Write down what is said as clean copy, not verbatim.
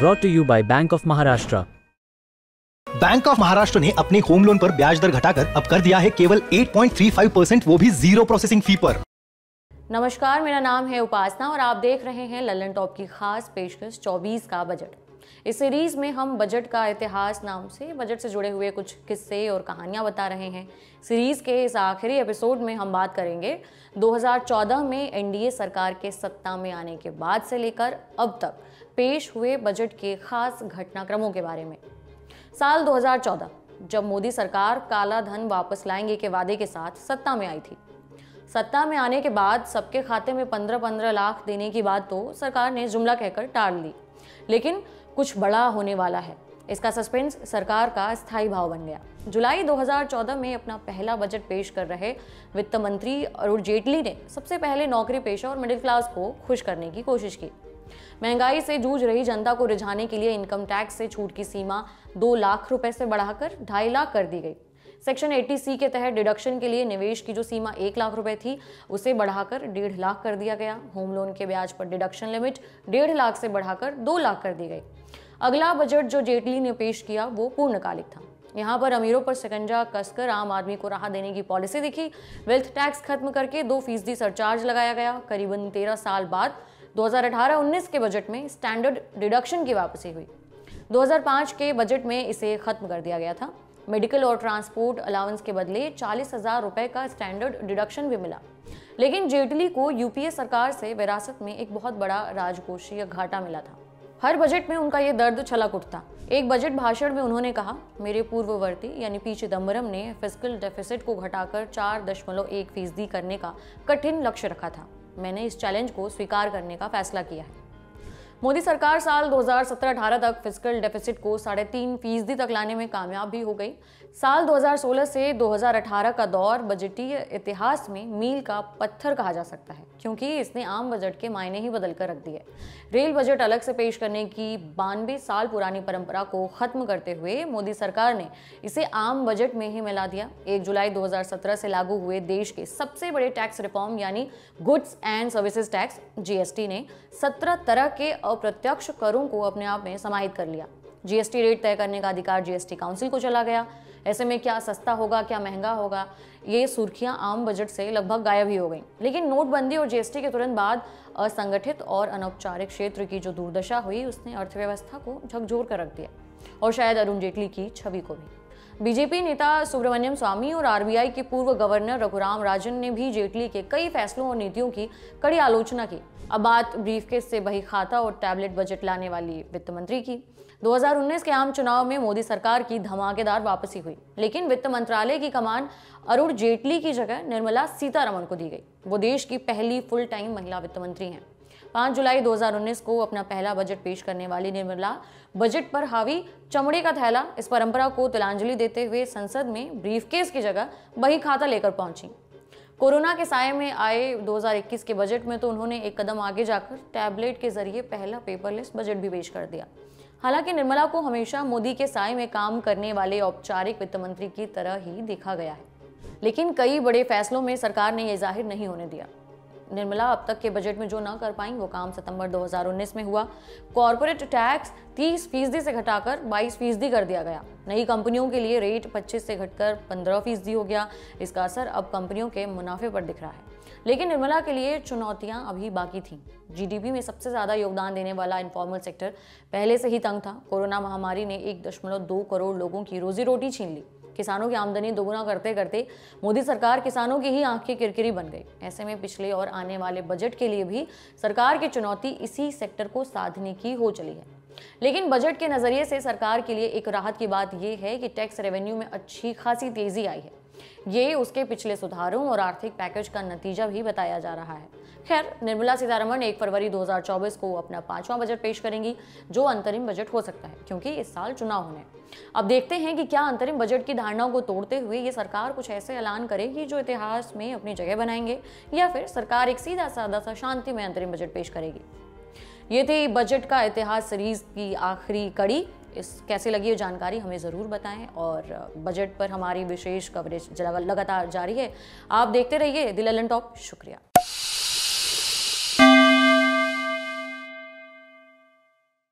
brought to you by Bank of Maharashtra. Bank of Maharashtra ने अपने home loan पर ब्याज दर घटाकर अब कर दिया है केवल 8.35%, वो भी 0 प्रोसेसिंग फी पर। नमस्कार, मेरा नाम है उपासना और आप देख रहे हैं ललन टॉप की खास पेशकश 24 का बजट। इस सीरीज में हम बजट का इतिहास नाम से बजट से जुड़े हुए कुछ किस्से और कहानियां बता रहे हैं। सीरीज के इस आखिरी एपिसोड में हम बात करेंगे 2014 में एनडीए सरकार के सत्ता में आने के बाद से लेकर अब तक पेश हुए बजट के खास घटनाक्रमों के बारे में। साल 2014 जब मोदी सरकार काला धन वापस लाएंगे के वादे के साथ सत्ता में आई थी। सत्ता में आने के बाद सबके खाते में 15-15 लाख देने की बात तो सरकार ने जुमला कहकर टाल ली, लेकिन कुछ बड़ा होने वाला है, इसका सस्पेंस सरकार का स्थायी भाव बन गया। जुलाई 2014 में अपना पहला बजट पेश कर रहे वित्त मंत्री अरुण जेटली ने सबसे पहले नौकरी पेशा और मिडिल क्लास को खुश करने की कोशिश की। महंगाई से जूझ रही जनता को रिझाने के लिए इनकम टैक्स से छूट की सीमा 2 लाख रुपए से बढ़ाकर 2.5 लाख कर दी गई। सेक्शन 80C के तहत डिडक्शन के लिए निवेश की जो सीमा 1 लाख रुपए थी उसे बढ़ाकर 1.5 लाख कर दिया गया। होम लोन के ब्याज पर डिडक्शन लिमिट 1.5 लाख से बढ़ाकर 2 लाख कर दी गई। अगला बजट जो जेटली ने पेश किया वो पूर्णकालिक था। यहाँ पर अमीरों पर शिकंजा कसकर आम आदमी को राहत देने की पॉलिसी दिखी। वेल्थ टैक्स खत्म करके 2% सरचार्ज लगाया गया। करीबन 13 साल बाद 2018-19 के बजट में स्टैंडर्ड डिडक्शन की वापसी हुई। 2005 के बजट में इसे खत्म कर दिया गया था। मेडिकल और ट्रांसपोर्ट अलाउंस के बदले 40,000 रुपए का स्टैंडर्ड डिडक्शन भी मिला। लेकिन जेटली को यूपीए सरकार से विरासत में एक बहुत बड़ा राजकोषीय घाटा मिला था। हर बजट में उनका ये दर्द छलक उठता। एक बजट भाषण में उन्होंने कहा, मेरे पूर्ववर्ती यानी पी चिदम्बरम ने फिस्कल डेफिसिट को घटाकर 4.1% करने का कठिन लक्ष्य रखा था। मैंने इस चैलेंज को स्वीकार करने का फैसला किया है। मोदी सरकार साल 2017-18 तक फिस्कल डेफिसिट को 3.5% तक लाने में कामयाब भी हो गई। साल 2016 से 2018 का दौर बजटीय इतिहास में मील का पत्थर कहा जा सकता है, क्योंकि इसने आम बजट के मायने ही बदल कर रख दिए। रेल बजट अलग से पेश करने की 92 साल पुरानी परंपरा को खत्म करते हुए मोदी सरकार ने इसे आम बजट में ही मिला दिया। 1 जुलाई 2017 से लागू हुए देश के सबसे बड़े टैक्स रिफॉर्म यानी goods and services tax GST ने 17 तरह के अप्रत्यक्ष करों को अपने आप में समाहित कर लिया। जीएसटी रेट तय करने का अधिकार जीएसटी काउंसिल को चला गया। ऐसे में क्या सस्ता होगा, क्या महंगा होगा, ये सुर्खियां आम बजट से लगभग गायब ही हो गई। लेकिन नोटबंदी और जीएसटी के तुरंत बाद असंगठित और अनौपचारिक क्षेत्र की जो दुर्दशा हुई उसने अर्थव्यवस्था को झकझोर कर रख दिया, और शायद अरुण जेटली की छवि को भी। बीजेपी नेता सुब्रमण्यम स्वामी और आरबीआई के पूर्व गवर्नर रघुराम राजन ने भी जेटली के कई फैसलों और नीतियों की कड़ी आलोचना की। अब बात ब्रीफकेस से बही खाता और टैबलेट बजट लाने वाली वित्त मंत्री की। 2019 के आम चुनाव में मोदी सरकार की धमाकेदार वापसी हुई, लेकिन वित्त मंत्रालय की कमान अरुण जेटली की जगह निर्मला सीतारमण को दी गई। वो देश की पहली फुल टाइम महिला वित्त मंत्री हैं। 5 जुलाई 2019 को अपना पहला बजट पेश करने वाली निर्मला बजट पर हावी चमड़े का थैला, इस परंपरा को तिलांजलि देते हुए संसद में ब्रीफकेस की जगह बही खाता लेकर पहुंची। कोरोना के साये में आए 2021 के बजट में तो उन्होंने एक कदम आगे जाकर टैबलेट के जरिए पहला पेपरलेस बजट भी पेश कर दिया। हालांकि निर्मला को हमेशा मोदी के साये में काम करने वाले औपचारिक वित्त मंत्री की तरह ही देखा गया है, लेकिन कई बड़े फैसलों में सरकार ने यह जाहिर नहीं होने दिया। निर्मला अब तक के बजट में जो न कर पाई वो काम सितंबर 2019 में हुआ। कॉर्पोरेट टैक्स 30% से घटाकर 22% कर दिया गया। नई कंपनियों के लिए रेट 25 से घटकर 15% हो गया। इसका असर अब कंपनियों के मुनाफे पर दिख रहा है। लेकिन निर्मला के लिए चुनौतियां अभी बाकी थीं। जीडीपी में सबसे ज्यादा योगदान देने वाला इनफॉर्मल सेक्टर पहले से ही तंग था। कोरोना महामारी ने 1.2 करोड़ लोगों की रोजी रोटी छीन ली। किसानों की आमदनी दोगुना करते करते मोदी सरकार किसानों की ही आंख की किरकिरी बन गई। ऐसे में पिछले और आने वाले बजट के लिए भी सरकार की चुनौती इसी सेक्टर को साधने की हो चली है। लेकिन बजट के नजरिए से सरकार के लिए एक राहत की बात यह है कि टैक्स रेवेन्यू में अच्छी खासी तेजी आई है। ये उसके पिछले सुधारों और आर्थिक पैकेज का नतीजा भी बताया जा रहा है। खैर, निर्मला सीतारमण 1 फरवरी 2024 को अपना 5वां बजट पेश करेंगी, जो अंतरिम बजट हो सकता है क्योंकि इस साल चुनाव होने। अब देखते हैं कि क्या अंतरिम बजट की धारणाओं को तोड़ते हुए ये सरकार कुछ ऐसे ऐलान करेगी जो इतिहास में अपनी जगह बनाएंगे, या फिर सरकार एक सीधा साधा सा शांति में अंतरिम बजट पेश करेगी। ये थी बजट का इतिहास सीरीज की आखिरी कड़ी। कैसे लगी ये जानकारी हमें ज़रूर बताएं, और बजट पर हमारी विशेष कवरेज लगातार जारी है। आप देखते रहिए द ललन टॉप। शुक्रिया।